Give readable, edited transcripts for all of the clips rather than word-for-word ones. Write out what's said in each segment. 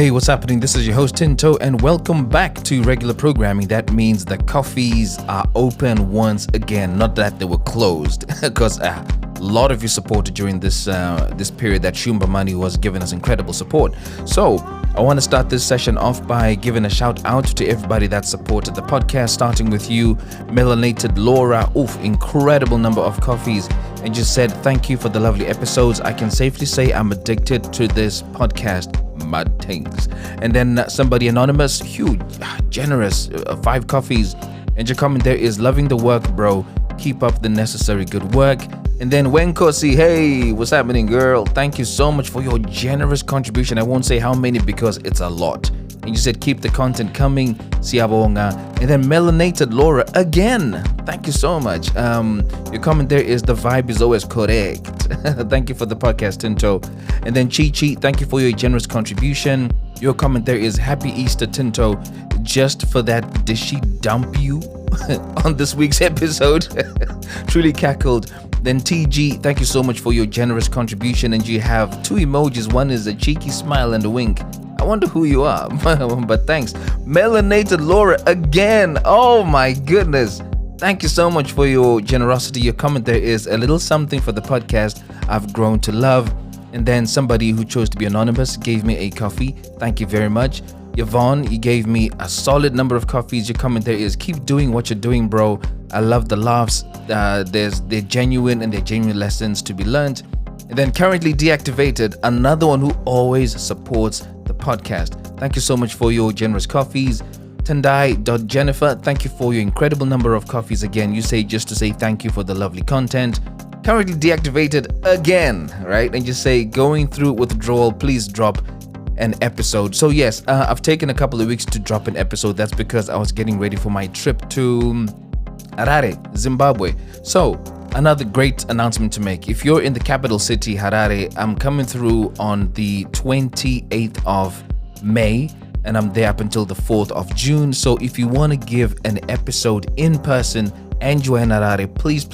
Hey, what's happening? This is your host Tinto, and welcome back to regular programming. That means the coffees are open once again. Not that they were closed, because a lot of you supported during this period that Shumba Money was giving us incredible support. So I want to start this session off by giving a shout out to everybody that supported the podcast, starting with you, Melanated Laura. Incredible number of coffees. And just said thank you for the lovely episodes. I can safely say I'm addicted to this podcast. Mad things. And then somebody anonymous, huge, generous, 5 coffees. And your comment there is loving the work, bro. Keep up the necessary good work. And then Wenkosi, hey, what's happening, girl? Thank you so much for your generous contribution. I won't say how many because it's a lot. And you said keep the content coming, Siabonga. And then Melanated Laura again. Thank you so much. Your comment there is the vibe is always correct. Thank you for the podcast, Tinto. And then Chi Chi, thank you for your generous contribution. Your comment there is happy Easter, Tinto. Just for that, did she dump you on this week's episode? Truly cackled. Then TG, thank you so much for your generous contribution. And you have 2 emojis. One is a cheeky smile and a wink. I wonder who you are, but thanks. Melanated Laura again. Oh my goodness. Thank you so much for your generosity. Your comment there is a little something for the podcast I've grown to love. And then somebody who chose to be anonymous gave me a coffee. Thank you very much. Yvonne, you gave me a solid number of coffees. Your comment there is keep doing what you're doing, bro. I love the laughs. They're genuine and they're genuine lessons to be learned. And then currently deactivated, another one who always supports the podcast. Thank you so much for your generous coffees. Tendai.Jennifer, thank you for your incredible number of coffees again. You say just to say thank you for the lovely content. Currently deactivated again, right? And just say going through withdrawal, please drop an episode. So yes, I've taken a couple of weeks to drop an episode. That's because I was getting ready for my trip to Harare, Zimbabwe. So another great announcement to make. If you're in the capital city, Harare, I'm coming through on the 28th of May and I'm there up until the 4th of June. So if you want to give an episode in person and you're in Harare, please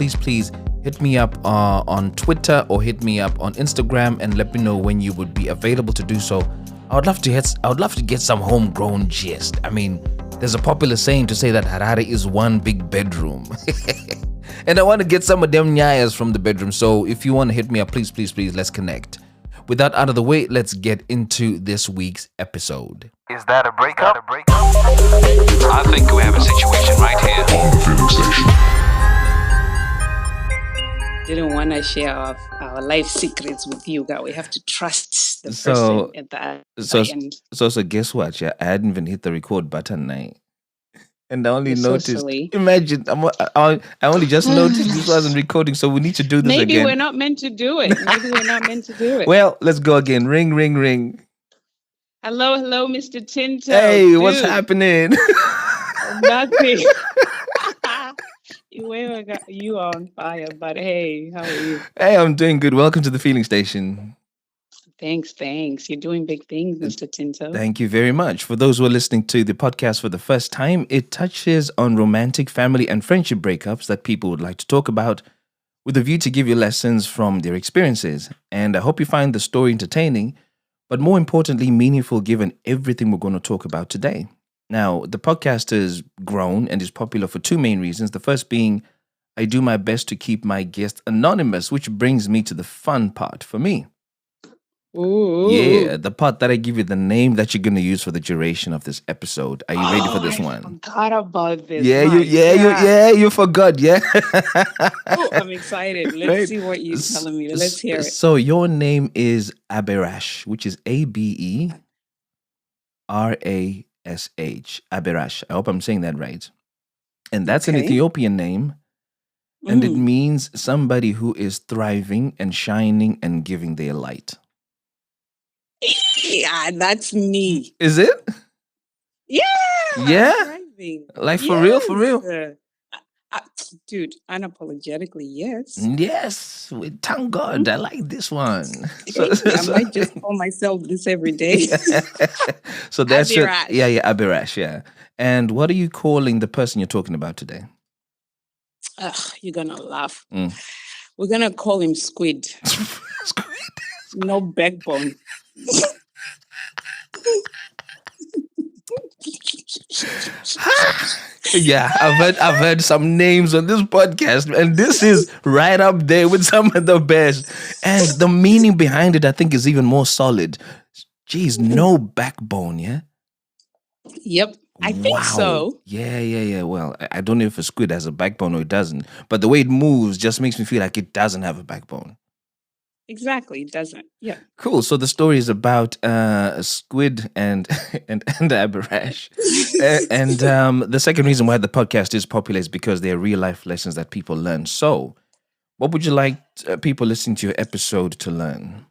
hit me up on Twitter or hit me up on Instagram and let me know when you would be available to do so. I would love to get some homegrown gist. I mean, there's a popular saying to say that Harare is one big bedroom. And I want to get some of them nyayas from the bedroom. So if you want to hit me up, please, let's connect. With that out of the way, let's get into this week's episode. Is that a breakup? I think we have a situation right here. On the filling station. Didn't want to share our life secrets with you guys. We have to trust the person at the end. So guess what? Yeah, I hadn't even hit the record button now. And I only You're noticed. so silly. Imagine, I only just noticed this wasn't recording, so we need to do this Maybe again. we're not meant to do it. Well, let's go again. Ring, ring, ring. Hello, Mr. Tinto. Hey, Dude. what's happening? Nothing. You are on fire, but hey, how are you? Hey, I'm doing good. Welcome to the Feeling Station. Thanks. You're doing big things, Mr. Tinto. Thank you very much. For those who are listening to the podcast for the first time, it touches on romantic, family, and friendship breakups that people would like to talk about with a view to give you lessons from their experiences. And I hope you find the story entertaining, but more importantly, meaningful given everything we're going to talk about today. Now, the podcast has grown and is popular for 2 main reasons. The first being, I do my best to keep my guests anonymous, which brings me to the fun part for me. Ooh. Yeah, the part that I give you the name that you're going to use for the duration of this episode. Are you ready for this one? I forgot about this. You forgot, yeah. Oh, I'm excited. Let's see what you're telling me. Let's hear it. So your name is Aberash, which is Aberash. Aberash. I hope I'm saying that right. And that's an Ethiopian name. And it means somebody who is thriving and shining and giving their light. Yeah, that's me. Is it? Yeah. Yeah? Thriving. Like for real? Dude, unapologetically, yes. Yes. Thank God. I like this one. I might just call myself this every day. So that's your... Aberash. Yeah, Aberash, yeah. And what are you calling the person you're talking about today? You're going to laugh. Mm. We're going to call him Squid. Squid. No backbone. Yeah, I've heard some names on this podcast, and this is right up there with some of the best. And the meaning behind it, I think, is even more solid. Geez, no backbone, yeah? Yep, I think Wow. so. Yeah. Well, I don't know if a squid has a backbone or it doesn't, but the way it moves just makes me feel like it doesn't have a backbone. Exactly, it doesn't. Yeah. Cool. So the story is about a squid and and Aberash. And the second reason why the podcast is popular is because they are real life lessons that people learn. So, what would you like people listening to your episode to learn?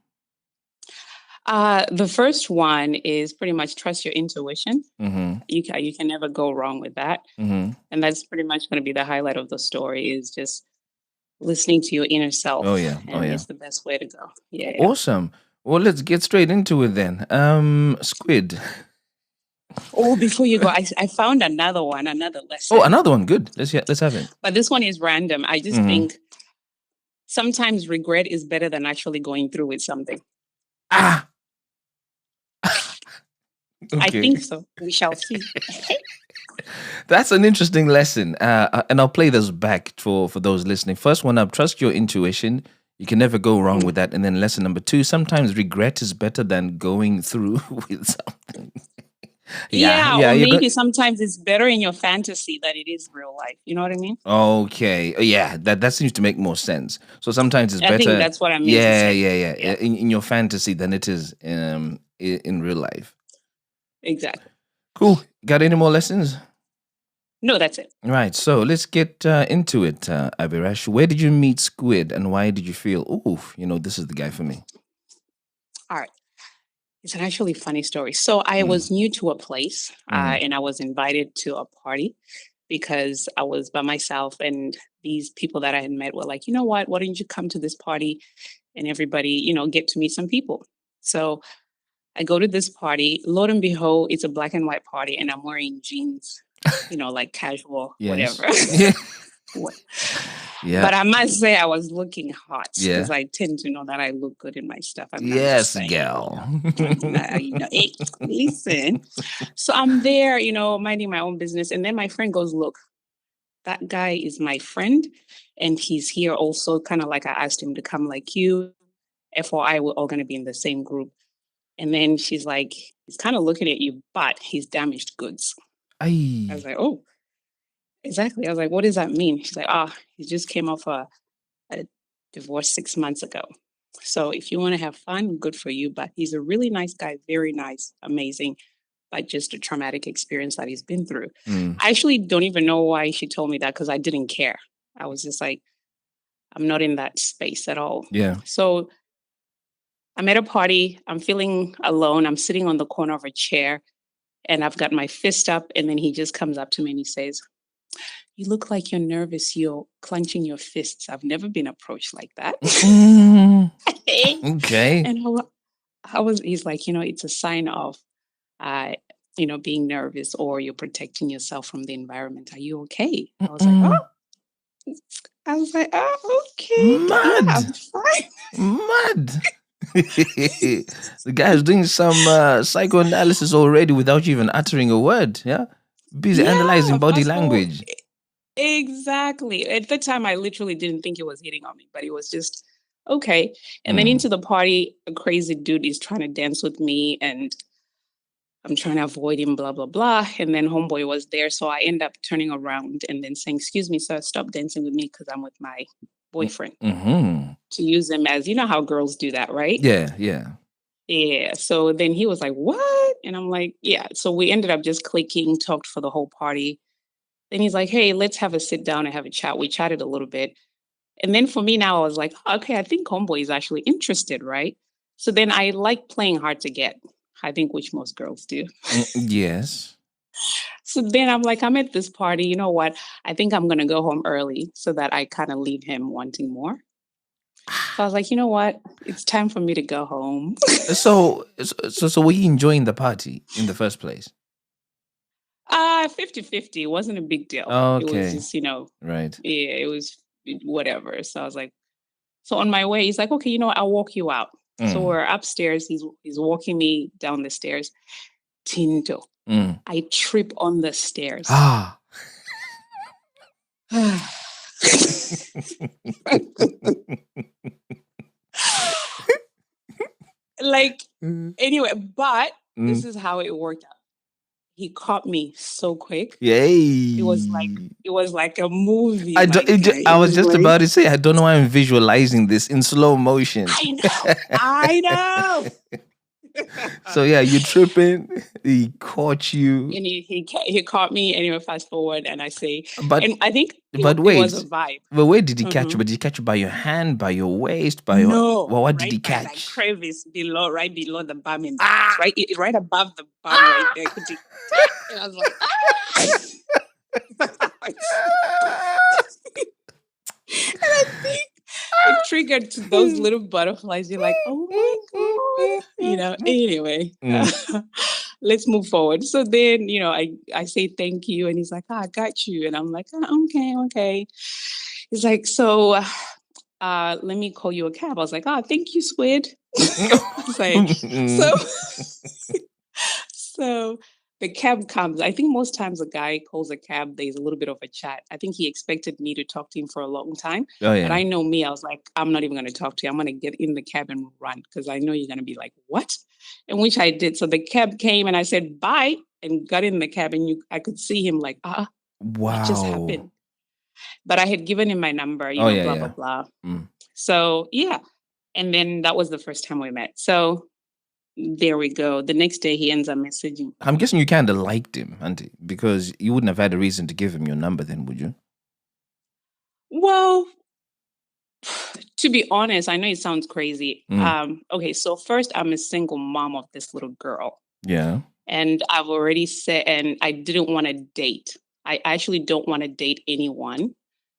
The first one is pretty much trust your intuition. Mm-hmm. You can never go wrong with that. Mm-hmm. And that's pretty much going to be the highlight of the story, is just listening to your inner self. Oh yeah. And it's the best way to go. Yeah. Awesome. Well, let's get straight into it then. Squid. Oh, before you go, I found another lesson. Oh, another one. Good. Let's have it. But this one is random. I just think sometimes regret is better than actually going through with something. Ah. Okay. I think so. We shall see. That's an interesting lesson. And I'll play this back for those listening. First one up, trust your intuition. You can never go wrong with that. And then lesson number 2, sometimes regret is better than going through with something. Or maybe sometimes it's better in your fantasy than it is real life. You know what I mean? Okay. Yeah, that seems to make more sense. So sometimes it's better. I think that's what I mean. Yeah. In your fantasy than it is in real life. Exactly. Cool. Got any more lessons? No, that's it. Right. So let's get into it, Aberash. Where did you meet Squid, and why did you feel, this is the guy for me? All right. It's an actually funny story. So I was new to a place, and I was invited to a party because I was by myself, and these people that I had met were like, you know what? Why don't you come to this party and everybody, get to meet some people? So I go to this party. Lo and behold, it's a black and white party, and I'm wearing jeans, like casual, whatever. Yeah. But I must say I was looking hot because I tend to know that I look good in my stuff. Yes, gal. Hey, listen. So I'm there, minding my own business. And then my friend goes, look, that guy is my friend. And he's here also, kind of like I asked him to come like you. FYI, we're all going to be in the same group. And then she's like, he's kind of looking at you, but he's damaged goods. I was like, oh. Exactly. I was like, what does that mean? She's like, he just came off a divorce 6 months ago. So if you want to have fun, good for you. But he's a really nice guy, very nice, amazing, but just a traumatic experience that he's been through. I actually don't even know why she told me that, because I didn't care. I was just like, I'm not in that space at all. Yeah. So I'm at a party. I'm feeling alone. I'm sitting on the corner of a chair and I've got my fist up. And then he just comes up to me and he says, you look like you're nervous. You're clenching your fists. I've never been approached like that. Okay. And he's like, it's a sign of, being nervous, or you're protecting yourself from the environment. Are you okay? I was like, oh, okay. Mad. Yeah, I'm fine. Mad. The guy's doing some psychoanalysis already without you even uttering a word. Yeah. Busy analyzing body language. Exactly. At the time, I literally didn't think he was hitting on me, but it was just okay. And then into the party, a crazy dude is trying to dance with me, and I'm trying to avoid him, blah, blah, blah. And then homeboy was there. So I end up turning around and then saying, excuse me, sir, stop dancing with me because I'm with my boyfriend. To use him as, how girls do that, right? Yeah. Yeah. So then he was like, what? And I'm like, yeah. So we ended up just clicking, talked for the whole party. Then he's like, hey, let's have a sit down and have a chat. We chatted a little bit. And then for me now, I was like, okay, I think homeboy is actually interested, right? So then I like playing hard to get, I think, which most girls do. Yes. So then I'm like, I'm at this party. You know what? I think I'm going to go home early so that I kind of leave him wanting more. So I was like, you know what? It's time for me to go home. So were you enjoying the party in the first place? 50-50. It wasn't a big deal. Okay. It was just, right. Yeah, it was whatever. So I was like, so on my way, he's like, okay, I'll walk you out. So we're upstairs. He's walking me down the stairs. Tinto. I trip on the stairs. Like, Mm. anyway, but this Mm. is how it worked out. He caught me so quick. It was like Yay. it was like a movie, my guy. I It was was just like, about to say, I don't know why I'm visualizing this in slow motion. I know, I know. So yeah, you tripping, he caught you. And he caught me. Anyway, fast forward, and I say, But and I think but it was a wait. vibe. But where did he catch you? Mhm. But did he catch you by your hand, by your waist, by your No, well, what did he right by my catch? crevice below, right below the bum and thighs, Ah! right above the bum, right Ah! there. Could you? And I was like, ah! And I think it triggered to those little butterflies. You're like, oh my God. Anyway, Mm. let's move forward. So then, I say thank you. And he's like, I got you. And I'm like, okay, okay. He's like, so let me call you a cab. I was like, thank you, Squid. I was like, so so the cab comes. I think most times a guy calls a cab, there's a little bit of a chat. I think he expected me to talk to him for a long time. Oh But yeah. I know me, I was like, I'm not even going to talk to you. I'm going to get in the cab and run because I know you're going to be like, what? And which I did. So the cab came and I said, bye, and got in the cab. And I could see him like, what just Wow. happened? But I had given him my number, Oh yeah, blah, blah, yeah. blah. Mm. So yeah. And then that was the first time we met. So there we go. The next day he ends up messaging. I'm guessing you kind of liked him, auntie, because you wouldn't have had a reason to give him your number then, would you? Well, to be honest, I know it sounds crazy. Mm. Okay, so first, I'm a single mom of this little girl, Yeah. and I've already said, and I didn't want to date. I actually don't want to date anyone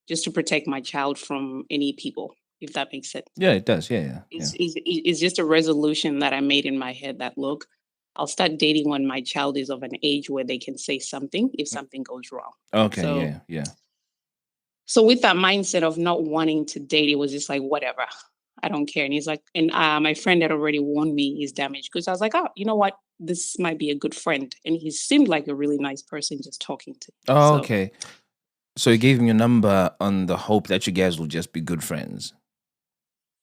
just to protect my child from any people, if that makes sense. Yeah, it does. Yeah, yeah, yeah. It's just a resolution that I made in my head that, look, I'll start dating when my child is of an age where they can say something if something goes wrong. Okay, So yeah, yeah. So with that mindset of not wanting to date, it was just like, whatever, I don't care. And he's like, and my friend had already warned me he's damaged because I was like, oh, you know what? This might be a good friend. And he seemed like a really nice person just talking to me. Oh, So okay. So you gave him your number on the hope that you guys will just be good friends.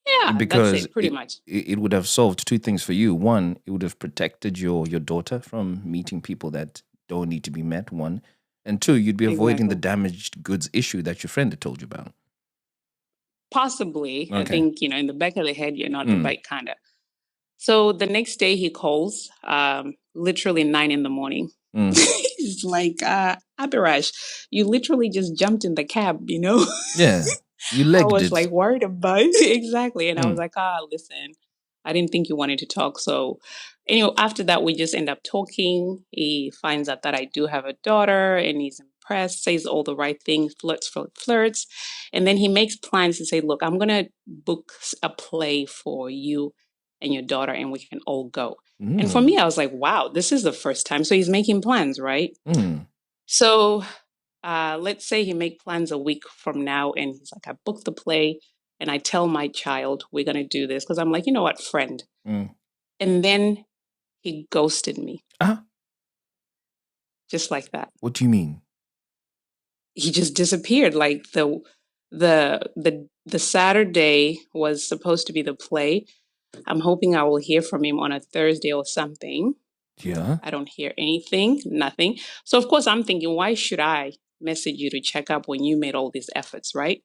yeah, that's Because it, pretty much. it would have solved two things for you. One, it would have protected your daughter from meeting people that don't need to be met. One, and two, you'd be avoiding the Exactly. damaged goods issue that your friend had told you about. Possibly. I Okay. think, in the back of the head, you're not the Mm. right kind of. So the next day he calls, literally 9 in the morning. Mm. He's like, Abirash, you literally just jumped in the cab, Yeah, you I legged was it. like worried about it. Exactly. And I was Mm. like, listen, I didn't think you wanted to talk. So anyway, after that, we just end up talking. He finds out that I do have a daughter and he's impressed, says all the right things, flirts. And then he makes plans to say, look, I'm going to book a play for you and your daughter and we can all go. And for Mm. me, I was like, wow, this is the first time. So he's making plans, right? Mm. So let's say he make plans a week from now and he's like, I booked the play and I tell my child we're going to do this because I'm like, you know what, friend. Mm. And then he ghosted me Ah, just like that. what do you mean? He just disappeared. Like the Saturday was supposed to be the play. I'm hoping I will hear from him on a Thursday or something. Yeah. I don't hear anything, nothing. So of course I'm thinking, why should I message you to check up when you made all these efforts, right?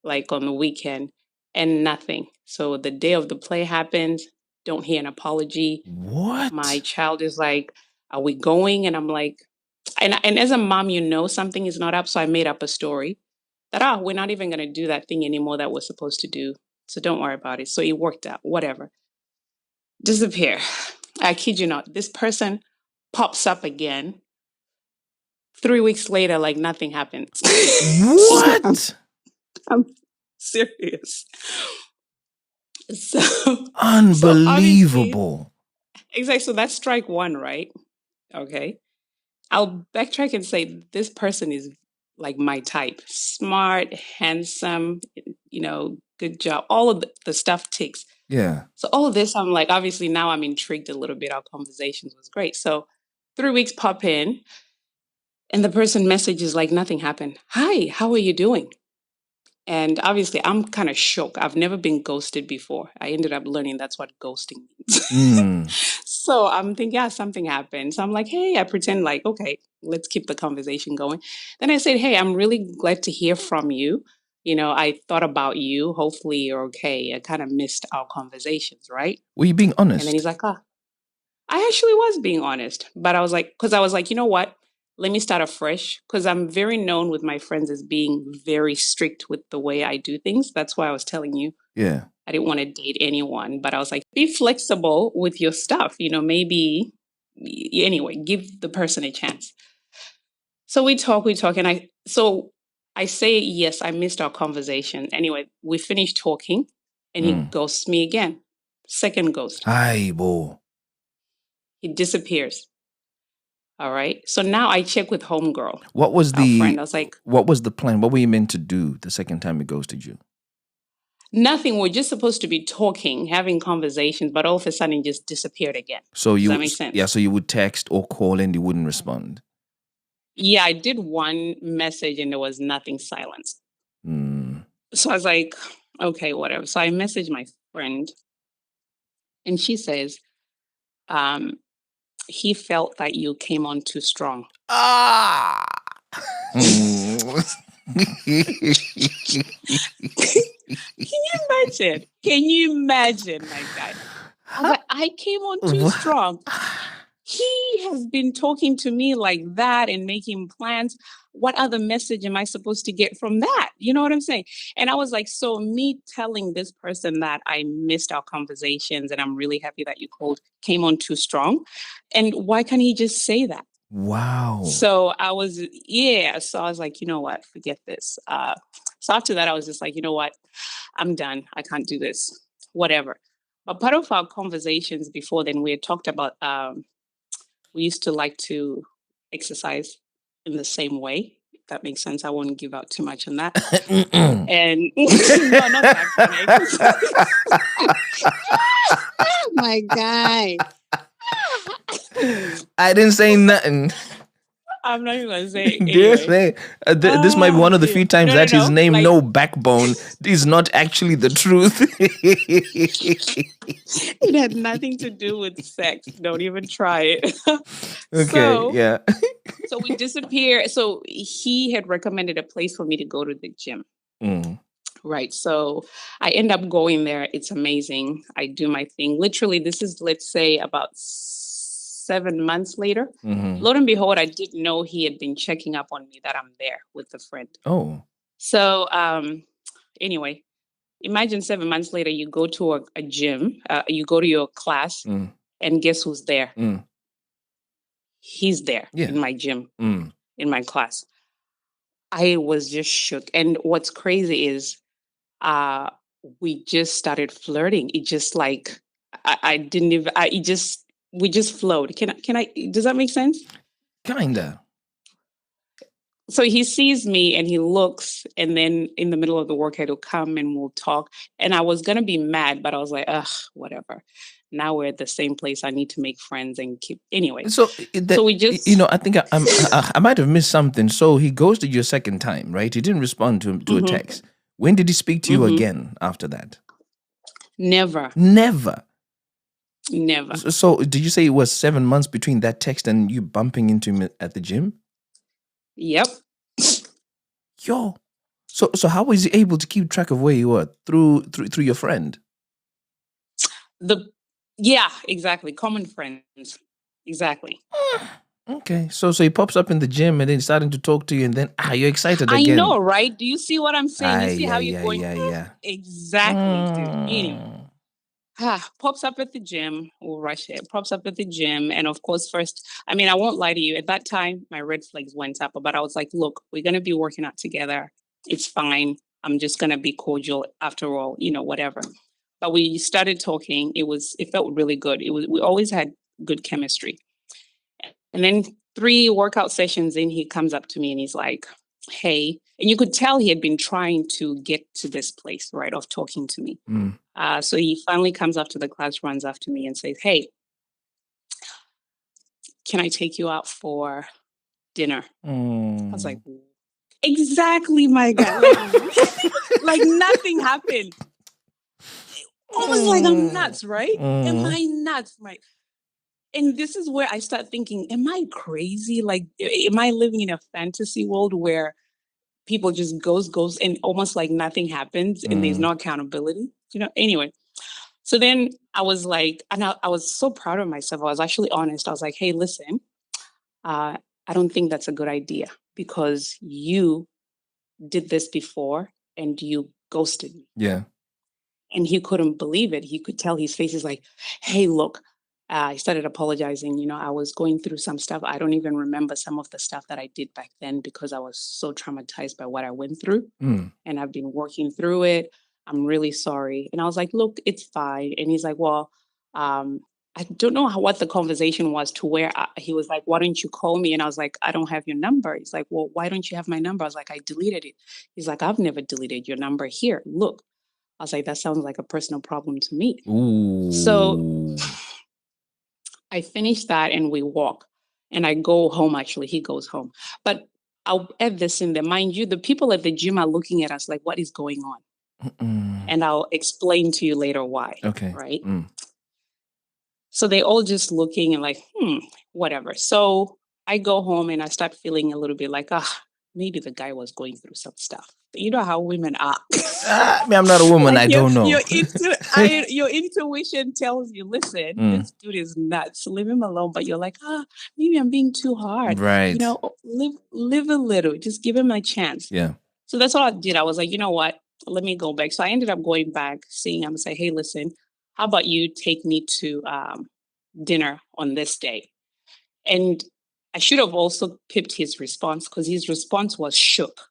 Like on the weekend, and nothing. So the day of the play happens, don't hear an apology. My What? child is like, are we going? And I'm like, and as a mom, something is not up. So I made up a story that, we're not even going to do that thing anymore that we're supposed to do. So don't worry about it. So it worked out, whatever. Disappear. I kid you not. This person pops up again 3 weeks later, like nothing happens. What? I'm serious. So, so obviously, Unbelievable. exactly. So that's strike one, right? Okay. I'll backtrack and say this person is like my type: smart, handsome, good job. All of the stuff ticks. Yeah. So all of this, I'm like, obviously now I'm intrigued a little bit. Our conversations was great. So 3 weeks pop in, And the person messages like nothing happened. Hi, how are you doing? And obviously, I'm kind of shook. I've never been ghosted before. I ended up learning that's what ghosting means. Mm. So I'm thinking, yeah, something happened. So I'm like, hey, I pretend like, okay, let's keep the conversation going. Then I said, hey, I'm really glad to hear from you. I thought about you. Hopefully you're okay. I kind of missed our conversations, right? Were you being And then honest? he's like, oh, I actually was being honest. But I was like, you know what? Let me start afresh because I'm very known with my friends as being very strict with the way I do things. That's why I was telling you Yeah. I didn't want to date anyone, but I was like, be flexible with your stuff. Maybe anyway, give the person a chance. So we talk, and I say yes, I missed our conversation. Anyway, we finished talking, and he Mm. ghosts me again. Second ghost, Aye, bo. he disappears. All right. So now I check with homegirl, What was our friend. the I was like, what was the plan? What were you meant to do the second time he ghosted you? nothing. We're just supposed to be talking, having conversations, but all of a sudden it just disappeared again. So Does that you make yeah, sense? so you would text or call and he wouldn't respond. Yeah, I did one message and there was nothing silenced. Mm. So I was like, okay, whatever. So I messaged my friend and she says, um, he felt that you came on too strong. Ah. Mm. Can you imagine? Can you imagine, my guy? I was like, I came on too What? strong. He has been talking to me like that and making plans. What other message am I supposed to get from that? You know what I'm saying? And I was like, so me telling this person that I missed our conversations and I'm really happy that you called came on too strong. And why can't he just say that? Wow. So I was, yeah. So I was like, you know what? Forget this. So after that, I was just like, you know what? I'm done. I can't do this. Whatever. But part of our conversations before then, we had talked about we used to like to exercise in the same way. If that makes sense. I won't give out too much on that. Mm-mm. And no, not that kind of exercise. My guy. I didn't say nothing. I'm not even gonna say Dear anyway. say, this might be one of the Anyway. few times No, no, that his no. name, Like No Backbone, is not actually the truth. it had nothing to do with sex. Don't even try it. Okay, so yeah. so we disappear. So he had recommended a place for me to go to the gym. Mm, Right. So I end up going there. It's amazing. I do my thing. Literally, this is, let's say, about 7 months later. mhm. Lo and behold, I didn't know he had been checking up on me that I'm there with a friend. Oh. So, anyway, imagine 7 months later, you go to a gym, you go to your class, Mm, and guess who's there? mm, He's there yeah. in my gym, Mm. in my class. I was just shook. And what's crazy is uh we just started flirting. It just like I didn't even it just we just flowed. Can I does that make sense? Kinda. So he sees me and he looks, and then in the middle of the workout he'll come and we'll talk. And I was gonna be mad, but I was like, ugh, whatever. Now we're at the same place. I need to make friends and keep anyway. So So we just I think I might have missed something. So he ghosted you a second time, right? He didn't respond to a hmm text. When did he speak to you hmm again after that? never, Never. never. So did you say it was 7 months between that text and you bumping into him at the gym? Yep. Yo. So how was he able to keep track of where you were through your friend? The yeah, exactly. Common friends. Exactly. Okay. So he pops up in the gym and then he's starting to talk to you and then you're excited I know, again. right? Do you see what I'm saying? You see Yeah, how you're yeah, going, yeah, yeah. exactly, dude. Anyway, Mm. pops up at the gym, we'll rush it. Pops up at the gym. And of course, first, I mean, I won't lie to you. At that time, my red flags went up, but I was like, look, we're going to be working out together. It's fine. I'm just going to be cordial after all, whatever. But we started talking. It felt really good. We always had good chemistry. And then 3 workout sessions in, he comes up to me and he's like, hey, and you could tell he had been trying to get to this place, right, of talking to me. Mm. So he finally comes up to the class, runs after me and says, hey, can I take you out for dinner. I was like, Mm. exactly, my guy. Like nothing happened. Almost like I'm nuts, right? Am I nuts, Mike? And this is where I start thinking, am I crazy? Like, am I living in a fantasy world where people just goes, and almost like nothing happens and there's Mm. no accountability? Anyway. So then I was like, and I was so proud of myself. I was actually honest. I was like, hey, listen, I don't think that's a good idea because you did this before and you ghosted me. Yeah. And he couldn't believe it. He could tell his face is like, hey, look, I started apologizing. I was going through some stuff. I don't even remember some of the stuff that I did back then because I was so traumatized by what I went through. Mm. And I've been working through it. I'm really sorry. And I was like, look, it's fine. And he's like, well, I don't know what the conversation was to where he was like, why don't you call me? And I was like, I don't have your number. He's like, well, why don't you have my number? I was like, I deleted it. He's like, I've never deleted your number. Here, look. I was like, that sounds like a personal problem to me. So Ooh. I finished that and we walk. And I go home, actually. He goes home. But I'll add this in there. Mind you, the people at the gym are looking at us like, what is going on? Mm-mm. And I'll explain to you later why. Okay. Right. Mm. So they all just looking and like, whatever. So I go home and I start feeling a little bit like, maybe the guy was going through some stuff. You know how women are. I'm not a woman. Like I don't know. your intuition tells you, listen, Mm. this dude is nuts. Leave him alone. But you're like, maybe I'm being too hard. Right. Live a little. Just give him a chance. Yeah. So that's what I did. I was like, you know what? Let me go back. So I ended up going back, seeing him and say, hey, listen, how about you take me to dinner on this day? And I should have also pipped his response because his response was shook.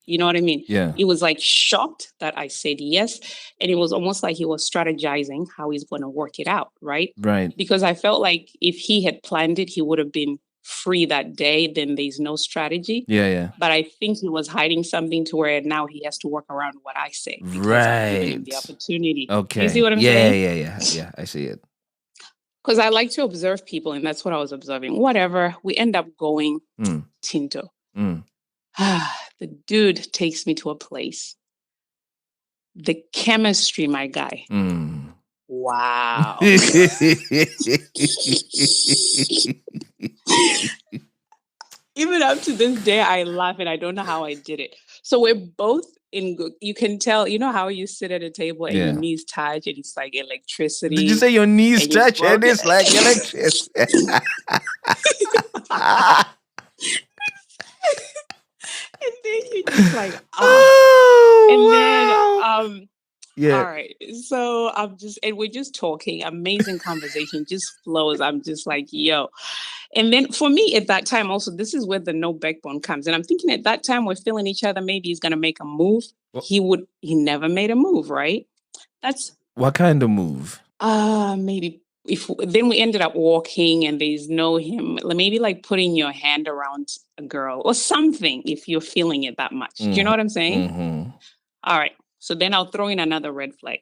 You know what I mean? Yeah. It was like shocked that I said yes. And it was almost like he was strategizing how he's going to work it out. Right. Right. Because I felt like if he had planned it, he would have been free that day. Then there's no strategy. Yeah. Yeah. But I think he was hiding something to where now he has to work around what I say because I've given him the Right. opportunity. Okay. You see what I'm Yeah. saying? Yeah. I see it. Because I like to observe people, and that's what I was observing. Whatever. We end up going Mm. Tinto. Mm. The dude takes me to a place. The chemistry, my guy. Mm. Wow. Even up to this day, I laugh and I don't know how I did it. So we're both in good. You can tell, you know how you sit at a table and your Yeah. knees touch and it's like electricity. Did you say your knees and you're touch and broken. it's like electricity? And then you're just like, Oh, and wow. then Yeah. all right. So and we're just talking, amazing conversation just flows. I'm just like, yo. And then for me at that time, also, this is where the no backbone comes. And I'm thinking at that time, we're feeling each other. Maybe he's going to make a move. Well- He never made a move, right? That's, What kind of move? maybe then we ended up walking and there's no him, maybe like putting your hand around a girl or something if you're feeling it that much. Do you know what I'm saying? Mm-hmm. All right. So then I'll throw in another red flag.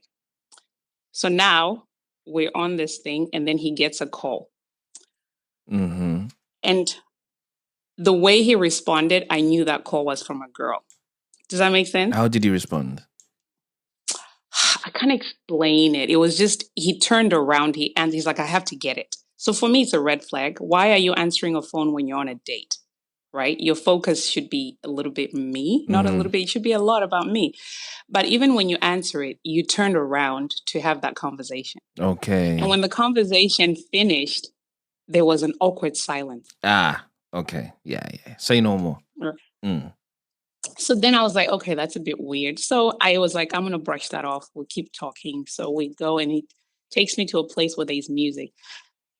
So now we're on this thing, and then he gets a call. Mm-hmm. And the way he responded, I knew that call was from a girl. Does that make sense? How did he respond? I can't explain it. It was just, he turned around, and he's like, I have to get it. So for me, it's a red flag. Why are you answering a phone when you're on a date? Right? Your focus should be a little bit me, not a little bit. It should be a lot about me. But even when you answer it, you turned around to have that conversation. Okay. And when the conversation finished, there was an awkward silence. Okay. Yeah. Say no more. Mm. So then I was like, okay, that's a bit weird. So I was like, I'm going to brush that off. We'll keep talking. So we go and he takes me to a place where there's music.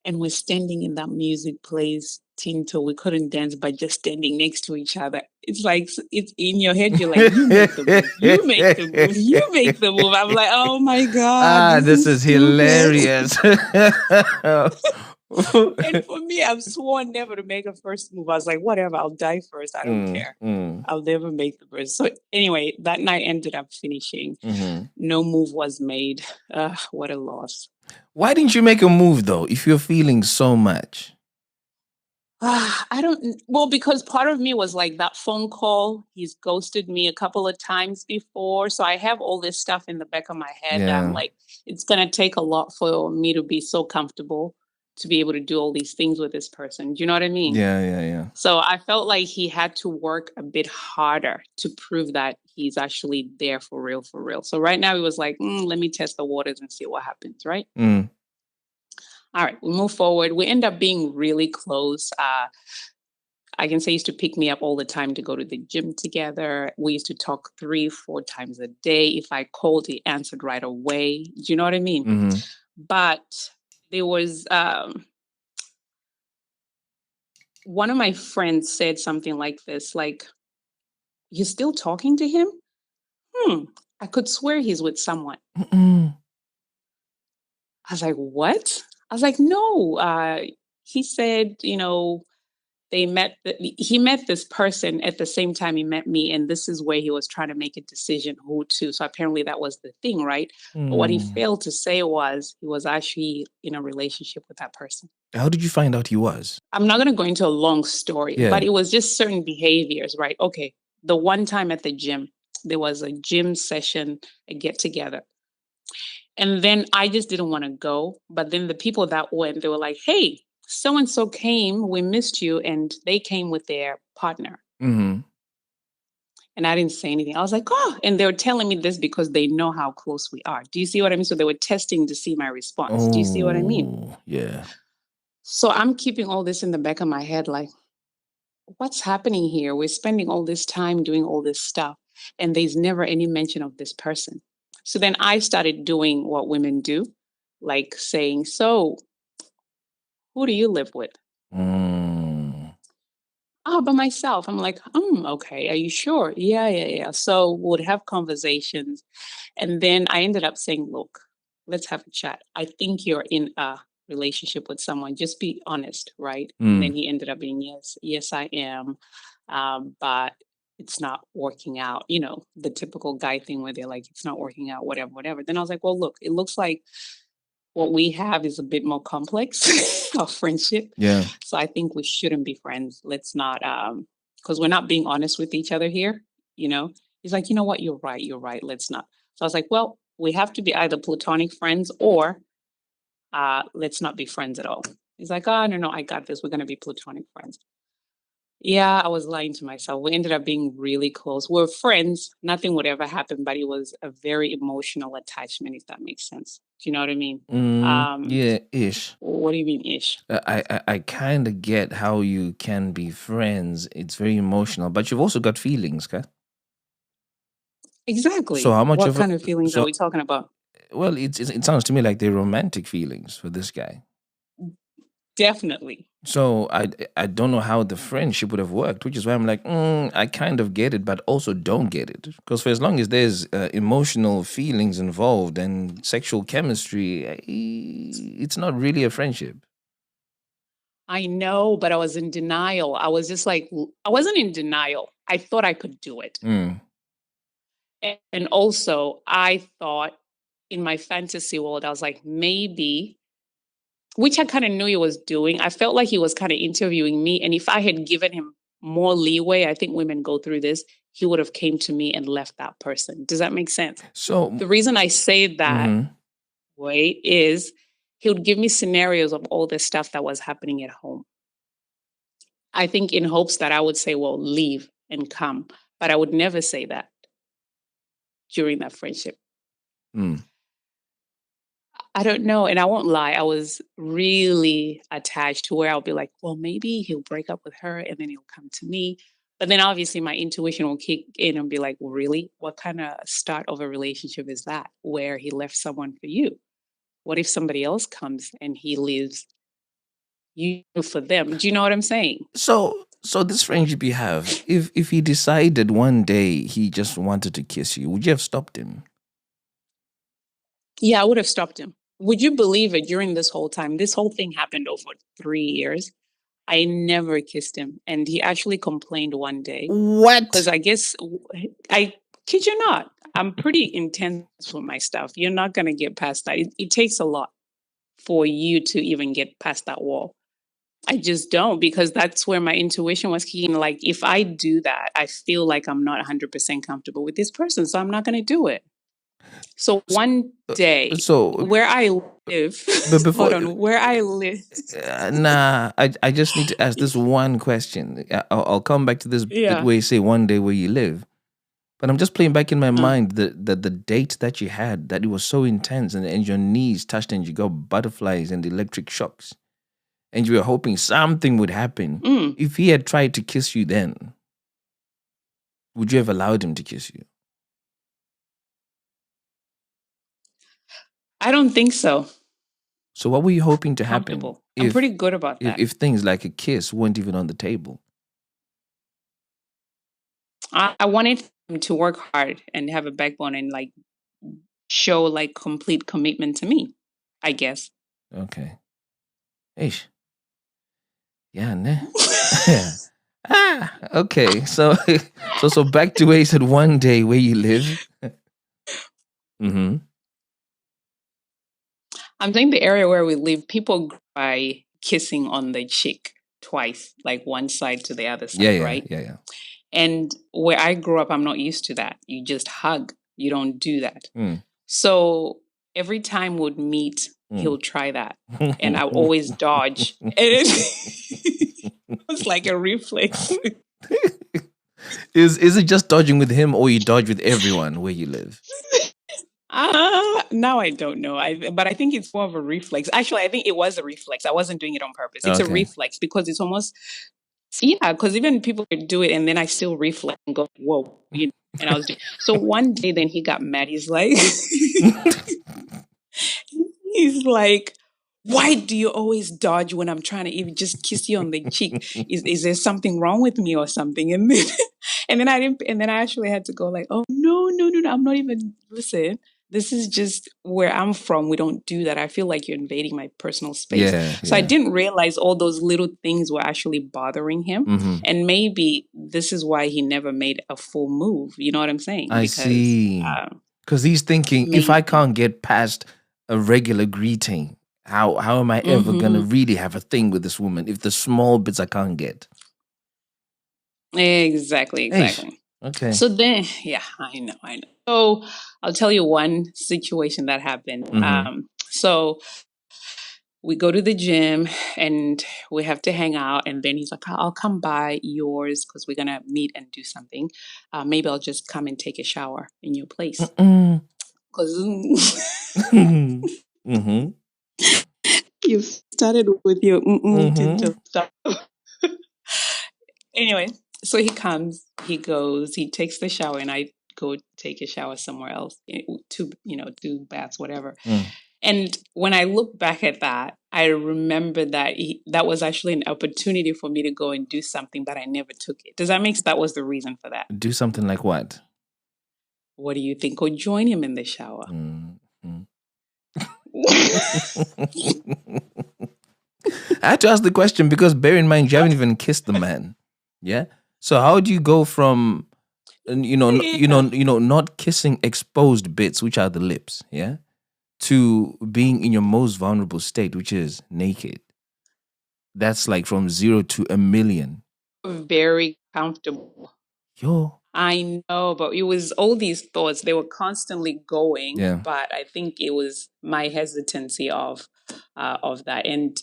And we're standing in that music place, Tinto. We couldn't dance by just standing next to each other. It's like, it's in your head. You're like, you make the move. You make the move. You make the move. I'm like, oh my God. This is hilarious. And for me, I'm sworn never to make a first move. I was like, whatever, I'll die first. I don't care. I'll never make the first. So anyway, that night ended up finishing. Mm-hmm. No move was made. What a loss. Why didn't you make a move though, if you're feeling so much? I don't well, because part of me was like that phone call, he's ghosted me a couple of times before. So I have all this stuff in the back of my head that I'm Yeah. like, it's gonna take a lot for me to be so comfortable to be able to do all these things with this person. Do you know what I mean? Yeah, yeah, yeah. So I felt like he had to work a bit harder to prove that he's actually there for real, for real. So right now he was like, let me test the waters and see what happens, right? Mm. All right, we move forward. We end up being really close. I can say he used to pick me up all the time to go to the gym together. We used to talk 3, 4 times a day. If I called, he answered right away. Do you know what I mean? Mm-hmm. But there was one of my friends said something like this, like, "You're still talking to him? Hmm. I could swear he's with someone." Mm-mm. I was like, "What?" I was like, "No." He said, he met this person at the same time he met me, and this is where he was trying to make a decision who to. So apparently that was the thing, right? But what he Mm. failed to say was he was actually in a relationship with that person. How did you find out he was? I'm not going to go into a long story, Yeah. but it was just certain behaviors, right? Okay, the one time at the gym, there was a gym session, a get together. And then I just didn't want to go. But then the people that went, they were like, "Hey, so and so came, we missed you." And they came with their partner. Mm-hmm. And I didn't say anything. I was like, "Oh," and they were telling me this because they know how close we are. Do you see what I mean? So they were testing to see my response. Do you see what I mean? Oh, yeah. So I'm keeping all this in the back of my head, like, what's happening here? We're spending all this time doing all this stuff, and there's never any mention of this person. So then I started doing what women do, like saying, "So, who do you live with?" Mm. "Oh, by myself." I'm like, okay. Are you sure?" "Yeah, yeah, yeah." So we'd have conversations. And then I ended up saying, "Look, let's have a chat. I think you're in a relationship with someone. Just be honest, right?" And then Mm. he ended up being, "Yes, yes, I am. But it's not working out." The typical guy thing where they're like, "It's not working out, whatever, whatever." Then I was like, "Well, look, it looks like what we have is a bit more complex, our friendship. Yeah. So I think we shouldn't be friends. Let's not, because we're not being honest with each other here, you know?" He's like, "You know what? You're right. You're right. Let's not." So I was like, "Well, we have to be either platonic friends or let's not be friends at all." He's like, "Oh, no, no, I got this. We're going to be platonic friends." Yeah, I was lying to myself. We ended up being really close. We're friends. Nothing would ever happen, but it was a very emotional attachment, if that makes sense. Do you know what I mean? Um, Yeah, ish. what do you mean ish? I kind of get how you can be friends. It's very emotional, but you've also got feelings, okay? So Exactly. how much What of a kind of feelings are so we talking about? well, it sounds to me like they're romantic feelings for this guy. Definitely. So I don't know how the friendship would have worked, which is why I'm like, I kind of get it, but also don't get it. Because for as long as there's emotional feelings involved and sexual chemistry, it's not really a friendship. I know, but I was in denial. I was just like, I wasn't in denial. I thought I could do it. Mm. And also, I thought in my fantasy world, I was like, maybe, which I kind of knew he was doing. I felt like he was kind of interviewing me. And if I had given him more leeway, I think women go through this, he would have came to me and left that person. Does that make sense? So, The reason I say that mhm. way is he would give me scenarios of all the stuff that was happening at home. I think in hopes that I would say, well, leave and come. But I would never say that during that friendship. Mm. I don't know. And I won't lie, I was really attached to where I'll be like, well, maybe he'll break up with her and then he'll come to me. But then obviously my intuition will kick in and be like, well, really? What kind of start of a relationship is that where he left someone for you? What if somebody else comes and he leaves you for them? Do you know what I'm saying? So this friendship you have, if he decided one day he just wanted to kiss you, would you have stopped him? Yeah, I would have stopped him. Would you believe it? During this whole time, this whole thing happened over 3 years. I never kissed him. And he actually complained one day because What? I guess I kid you not, I'm pretty intense with my stuff. You're not going to get past that. It takes a lot for you to even get past that wall. I just don't, because that's where my intuition was kicking. Like, if I do that, I feel like I'm not 100% comfortable with this person, so I'm not going to do it. So S- one day, So, where I live, but hold before, on, where I live, nah, I just need to ask this one question. I'll come back to this bit yeah. where you say one day where you live. But I'm just playing back in my Uh, mind the date that you had, that it was so intense, and your knees touched and you got butterflies and electric shocks. And you were hoping something would happen. mm, If he had tried to kiss you then, would you have allowed him to kiss you? I don't think so. So what were you hoping to happen Comfortable. I'm if pretty good about that. if things like a kiss weren't even on the table? I wanted him to work hard and have a backbone and like show like complete commitment to me, I guess. Okay. Ish. Yeah, ne? Yeah. Okay. So so back to where you said one day where you live. Mm-hmm. I'm saying the area where we live, people grew by kissing on the cheek twice, like one side to the other Yeah, side, yeah, right? yeah, yeah. And where I grew up, I'm not used to that. You just hug, you don't do that. Mm. So every time we'd meet, Mm. he'll try that. And I always dodge. And it was like a reflex. Is it just dodging with him, or you dodge with everyone where you live? Now I don't know. But I think it's more of a reflex. Actually, I think it was a reflex. I wasn't doing it on purpose. It's a Okay. reflex because it's almost, yeah, because even people could do it and then I still reflect and go, whoa, and I was doing. So one day then he got mad. He's like, he's like, why do you always dodge when I'm trying to even just kiss you on the cheek? Is there something wrong with me or something? And then and then I didn't, and then I actually had to go like, oh no, I'm not even, listen. This is just where I'm from. We don't do that. I feel like you're invading my personal space. Yeah, So I yeah. didn't realize all those little things were actually bothering him. Mm-hmm. And maybe this is why he never made a full move. You know what I'm saying? I Because see. Because he's thinking, if I maybe. can't get past a regular greeting, how am I ever gonna Mhm. really have a thing with this woman if the small bits I can't get? Exactly, Eish. exactly. Okay. So then, yeah, I know. So I'll tell you one situation that happened. Mm-hmm. So we go to the gym and we have to hang out. And then he's like, I'll come by yours because we're going to meet and do something. Maybe I'll just come and take a shower in your place. Mm-mm. Because Mm-hmm. you started with your Mm-hmm. stuff. Anyway, so he comes, he goes, he takes the shower, and I go take a shower somewhere else to, do baths, whatever. Mm. And when I look back at that, I remember that that was actually an opportunity for me to go and do something, but I never took it. Does that make sense? That was the reason for that. Do something like what? What do you think? Or join him in the shower. Mm-hmm. I had to ask the question because bear in mind you haven't even kissed the man. Yeah. So how do you go from not kissing exposed bits, which are the lips, yeah, to being in your most vulnerable state, which is naked? That's like from 0 to a million. Very comfortable. Yo. I know, but it was all these thoughts. They were constantly going, Yeah. but I think it was my hesitancy of that. And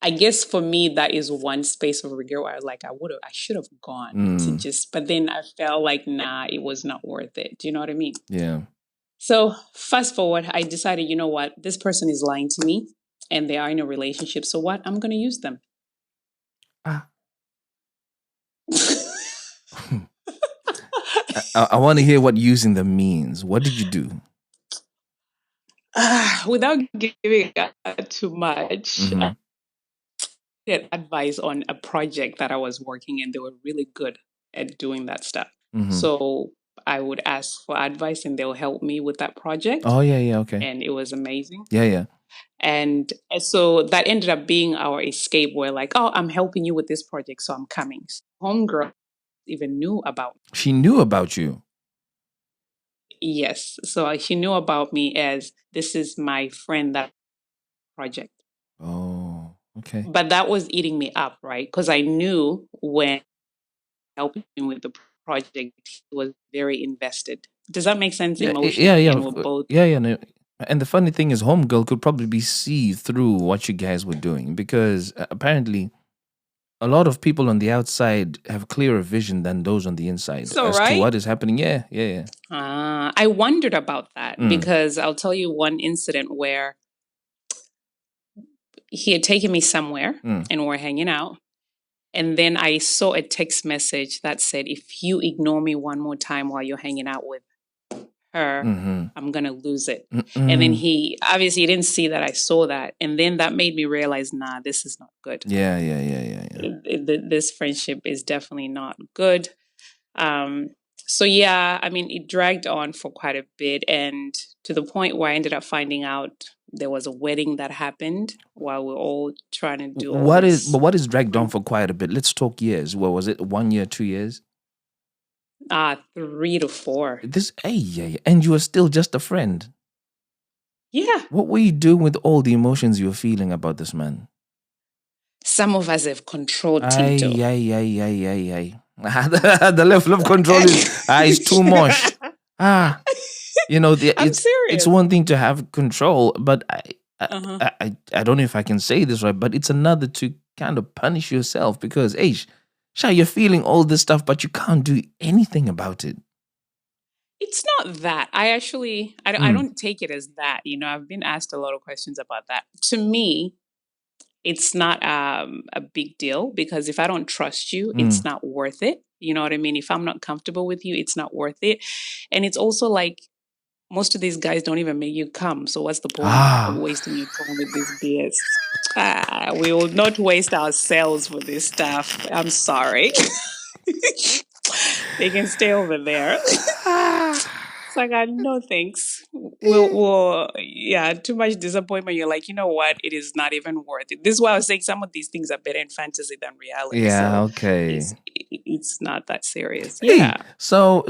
I guess for me, that is one space of regret where I was like, I should have gone to Mm, just, but then I felt like, nah, it was not worth it. Do you know what I mean? yeah. So fast forward, I decided, you know what, this person is lying to me and they are in a relationship. So what? I'm going to use them. Ah. I want to hear what using them means. What did you do? Without giving too much, Mm-hmm. get advice on a project that I was working and they were really good at doing that stuff. Mm-hmm. So I would ask for advice and they'll help me with that project. Oh yeah, yeah, okay. And it was amazing. Yeah, yeah. And so that ended up being our escape where like, oh, I'm helping you with this project, so I'm coming. So homegirl even knew about me. She knew about you. Yes. So she knew about me as this is my friend that project. Oh, Okay. But that was eating me up, right? Because I knew when helping with the project, he was very invested. Does that make sense Yeah, yeah, emotionally? yeah, And we're both. yeah, yeah. No. And the funny thing is, Homegirl could probably see through what you guys were doing because apparently a lot of people on the outside have clearer vision than those on the inside So, as to right? what is happening. Yeah, yeah, yeah. I wondered about that Mm, because I'll tell you one incident where he had taken me somewhere mm, and we're hanging out. And then I saw a text message that said, if you ignore me one more time while you're hanging out with her, mm-hmm. I'm going to lose it. And then Mm-mm. he obviously didn't see that I saw that. And then that made me realize, nah, this is not good. Yeah, yeah, yeah, yeah, yeah. This friendship is definitely not good. Um, so yeah, I mean, it dragged on for quite a bit, and to the point where I ended up finding out there was a wedding that happened while we're all trying to do all this. What is dragged on for quite a bit? Let's talk years. What was it? 1 year, 2 years? 3 to 4. This, hey, yeah, yeah. And you were still just a friend. Yeah, What were you doing with all the emotions you were feeling about this man? some of us have controlled Tito. Ay, ay, ay, ay, ay, ay. The level of control is too much. Ah, I'm it's serious. one thing to have control, but Uh-huh. I don't know if I can say this right, but it's another to kind of punish yourself because, hey, Sha, you're feeling all this stuff, but you can't do anything about it. It's not that. I actually, I Mm, don't take it as that. I've been asked a lot of questions about that. To me, it's not a big deal because if I don't trust you, it's mm. not worth it. You know what I mean? If I'm not comfortable with you, it's not worth it. And it's also like most of these guys don't even make you come. So what's the point of Ah, wasting your time with this BS? We will not waste ourselves with this stuff. I'm sorry. They can stay over there. It's like, no thanks. Yeah, too much disappointment. You're like, you know what? It is not even worth it. This is why I was saying some of these things are better in fantasy than reality. yeah, So okay. it's not that serious. Hey, Yeah. so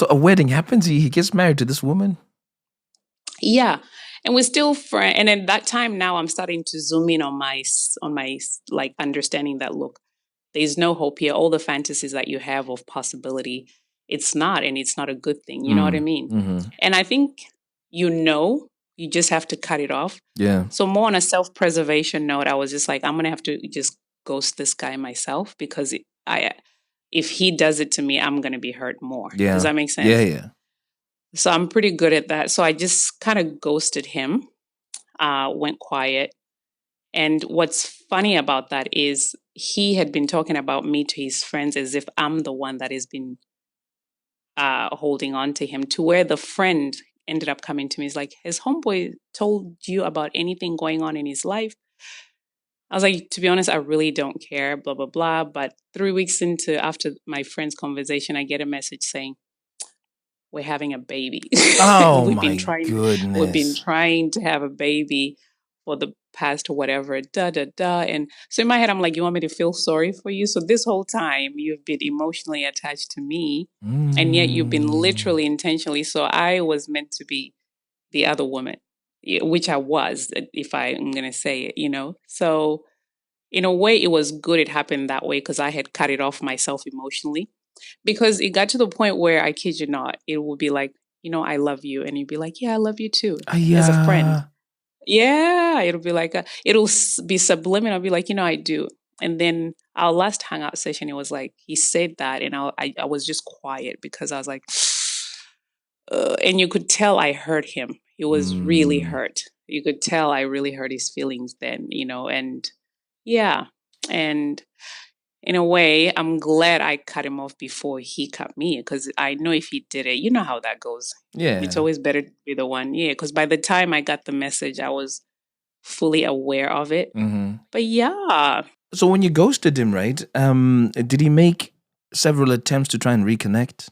a wedding happens. He gets married to this woman. Yeah. And we're still friends. And at that time now I'm starting to zoom in on my like understanding that look, there's no hope here. All the fantasies that you have of possibility, it's not, and it's not a good thing. You know what I Mm, mean? mm-hmm. And I think you just have to cut it off. Yeah, So more on a self-preservation note, I was just like, I'm gonna have to just ghost this guy myself because if he does it to me, I'm gonna be hurt more. Does yeah, that make yeah, sense? yeah. So I'm pretty good at that. So I just kind of ghosted him, went quiet. And what's funny about that is he had been talking about me to his friends as if I'm the one that has been holding on to him, to where the friend ended up coming to me. He's like, has homeboy told you about anything going on in his life? I was like, to be honest, I really don't care, blah, blah, blah. But 3 weeks after my friend's conversation, I get a message saying, we're having a baby. Oh we've been my trying we've been goodness. trying to have a baby for the past whatever, da da da. And so in my head, I'm like, you want me to feel sorry for you? So this whole time you've been emotionally attached to me, and yet you've been Mm. literally intentionally. So I was meant to be the other woman, which I was, if I'm gonna say it. So in a way, it was good it happened that way because I had cut it off myself emotionally. Because it got to the point where I kid you not, it would be like, I love you. And you'd be like, yeah, I love you too, as a friend. Yeah. Yeah, it'll be like, be subliminal. I'll be like, I do. And then our last hangout session, it was like, he said that. And I was just quiet because I was like, and you could tell I hurt him. He was really Mm. hurt. You could tell I really hurt his feelings then, and yeah. And in a way, I'm glad I cut him off before he cut me because I know if he did it, you know how that goes. It's Yeah. always better to be the one. Yeah, because by the time I got the message, I was fully aware of it. Mm-hmm. But yeah, So when you ghosted him, right? Did he make several attempts to try and reconnect,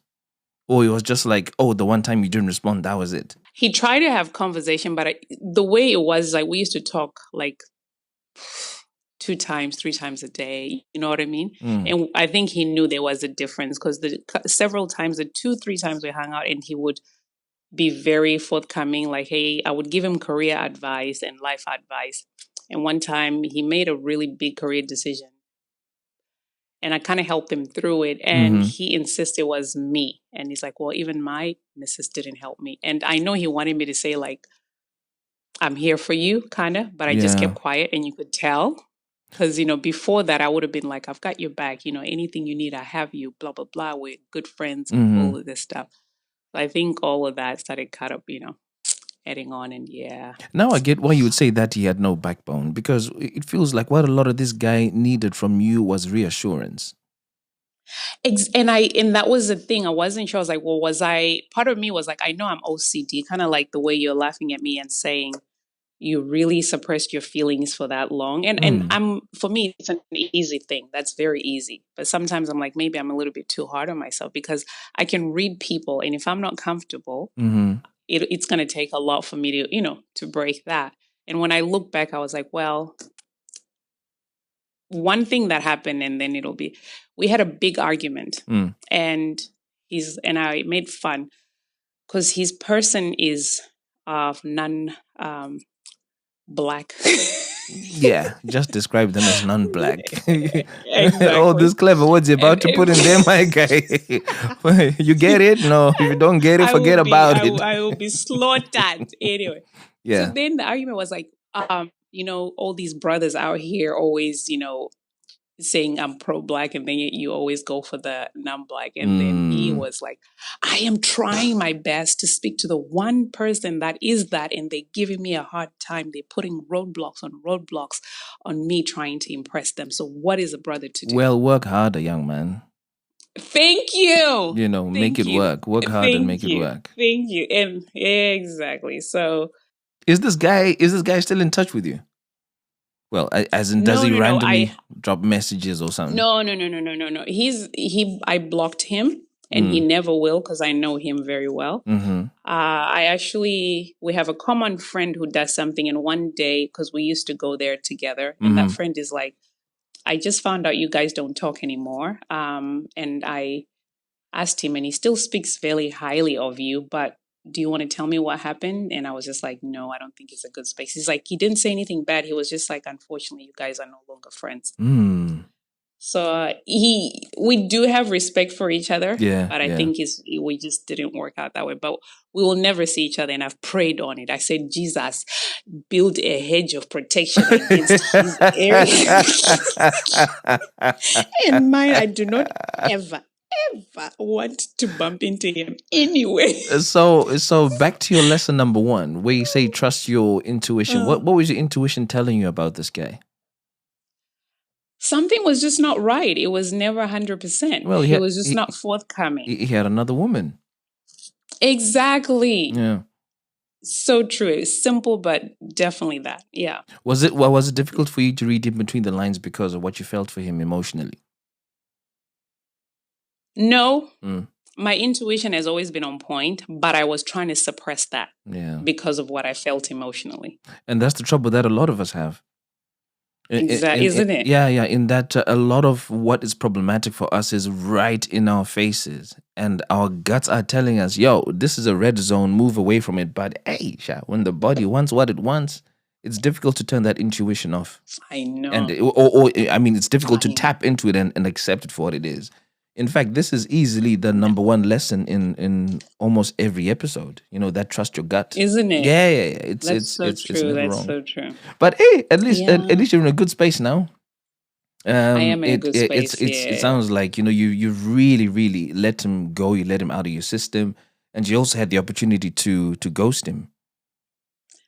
or it was just like, oh, the one time you didn't respond, that was it? he tried to have conversation, but the way it was, like we used to talk like 2 times, 3 times a day. You know what I mean? Mm. And I think he knew there was a difference because the several times, the 2, 3 times we hung out, and he would be very forthcoming. Like, hey, I would give him career advice and life advice. And one time he made a really big career decision. And I kind of helped him through it. And he insisted it was me. And he's like, well, even my missus didn't help me. And I know he wanted me to say, like, I'm here for you, kind of, but I just kept quiet and you could tell. Because, before that, I would have been like, I've got your back. Anything you need, I have you, blah, blah, blah. We're good friends, all of this stuff. So I think all of that started kind of, heading on. And yeah. Now I get why you would say that he had no backbone, because it feels like what a lot of this guy needed from you was reassurance. And that was the thing. I wasn't sure. I was like, well, part of me was like, I know I'm OCD, kind of like the way you're laughing at me and saying you really suppressed your feelings for that long. And for me, it's an easy thing. That's very easy. But sometimes I'm like, maybe I'm a little bit too hard on myself, because I can read people. And if I'm not comfortable, it's going to take a lot for me to break that. And when I look back, I was like, well, one thing that happened, and then we had a big argument, and I made fun because his person is black. Yeah, just describe them as non-black. Exactly. All this clever words you're about to put in there, my guy. You get it? No, if you don't get it, forget about it. I will be slaughtered anyway. Yeah. So then the argument was like, all these brothers out here always, saying I'm pro-black, and then you always go for the non-black. And then he was like, I am trying my best to speak to the one person that is that, and they're giving me a hard time. They're putting roadblocks on me trying to impress them. So what is a brother to do? Well, work harder, young man. Thank you. Make it work. Work hard and make it work. Thank you. And exactly. So is this guy still in touch with you? Well, as in, does he randomly drop messages or something? No. I blocked him, and he never will, because I know him very well. We have a common friend who does something, and one day, because we used to go there together, and that friend is like, I just found out you guys don't talk anymore. And I asked him, and he still speaks very highly of you, but do you want to tell me what happened? And I was just like, no, I don't think it's a good space. He's like, he didn't say anything bad. He was just like, unfortunately, you guys are no longer friends. So we do have respect for each other. Yeah, but I think we just didn't work out that way. But we will never see each other. And I've prayed on it. I said, Jesus, build a hedge of protection against his area. In mine, I do not ever want to bump into him anyway. So back to your lesson number 1, where you say trust your intuition. What was your intuition telling you about this guy? Something was just not right. It was never 100%. Well, he was just not forthcoming. He had another woman. Exactly. Yeah. So true. It's simple, but definitely that. Yeah. Was it difficult for you to read in between the lines because of what you felt for him emotionally? No, my intuition has always been on point, but I was trying to suppress that because of what I felt emotionally. And that's the trouble that a lot of us have. Exactly, isn't it? Yeah. In that a lot of what is problematic for us is right in our faces, and our guts are telling us, yo, this is a red zone, move away from it. But hey, when the body wants what it wants, it's difficult to turn that intuition off. I know. And it's difficult to tap into it and accept it for what it is. In fact, this is easily the number 1 lesson in almost every episode. That trust your gut, isn't it? Yeah. It's true. That's so true. But hey, at least you're in a good space now. I am in a good space. It sounds like you really, really let him go. You let him out of your system, and you also had the opportunity to ghost him.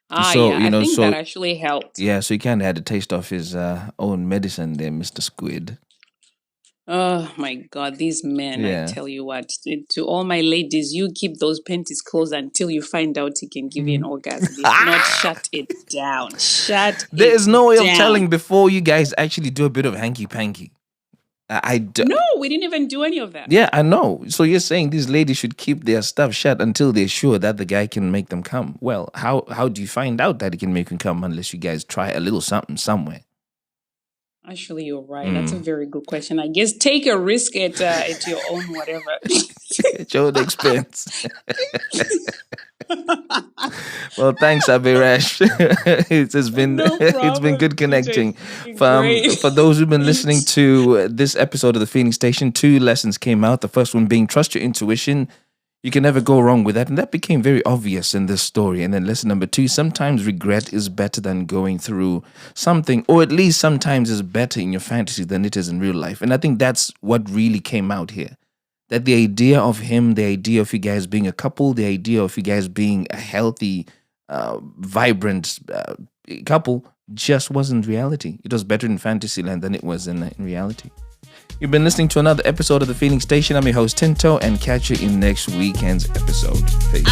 I think that actually helped. Yeah, so you kind of had a taste of his own medicine there, Mr. Squid. Oh my God, these men, I tell you what, to all my ladies, you keep those panties closed until you find out he can give you an orgasm. If not, shut it down. There is no way of telling before you guys actually do a bit of hanky-panky. No, we didn't even do any of that. Yeah, I know. So you're saying these ladies should keep their stuff shut until they're sure that the guy can make them come. Well, how do you find out that he can make them come unless you guys try a little something somewhere? Actually, you're right. That's a very good question. I guess take a risk at your own whatever. At your own expense. Well, thanks, Abhirash. It's been No it's been problem, good connecting. TJ. For Great. for those who've been listening to this episode of the Feeling Station, 2 lessons came out. The first one being trust your intuition. You can never go wrong with that, and that became very obvious in this story. And then lesson number 2: sometimes regret is better than going through something, or at least sometimes is better in your fantasy than it is in real life. And I think that's what really came out here. That the idea of him, the idea of you guys being a couple, the idea of you guys being a healthy, vibrant couple just wasn't reality. It was better in Fantasyland than it was in reality. You've been listening to another episode of The Feeling Station. I'm your host, Tinto, and catch you in next weekend's episode. Peace.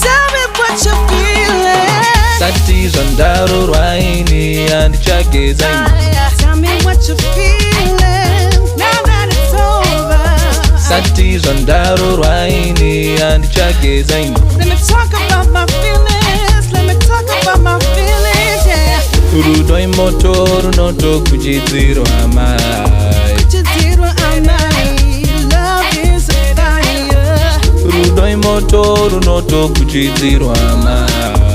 Tell me what you're feeling. Sati zandaro raini and chake zaini. Tell me what you're feeling. Now that it's over. Sati zandaro raini and chake zaini. Let me talk about my feelings. Let me talk about my feelings, yeah. Urudoi motoru noto kujidziro amai. Kujidziro amai. Love is a fire. Urudoi motoru noto kujidziro amai.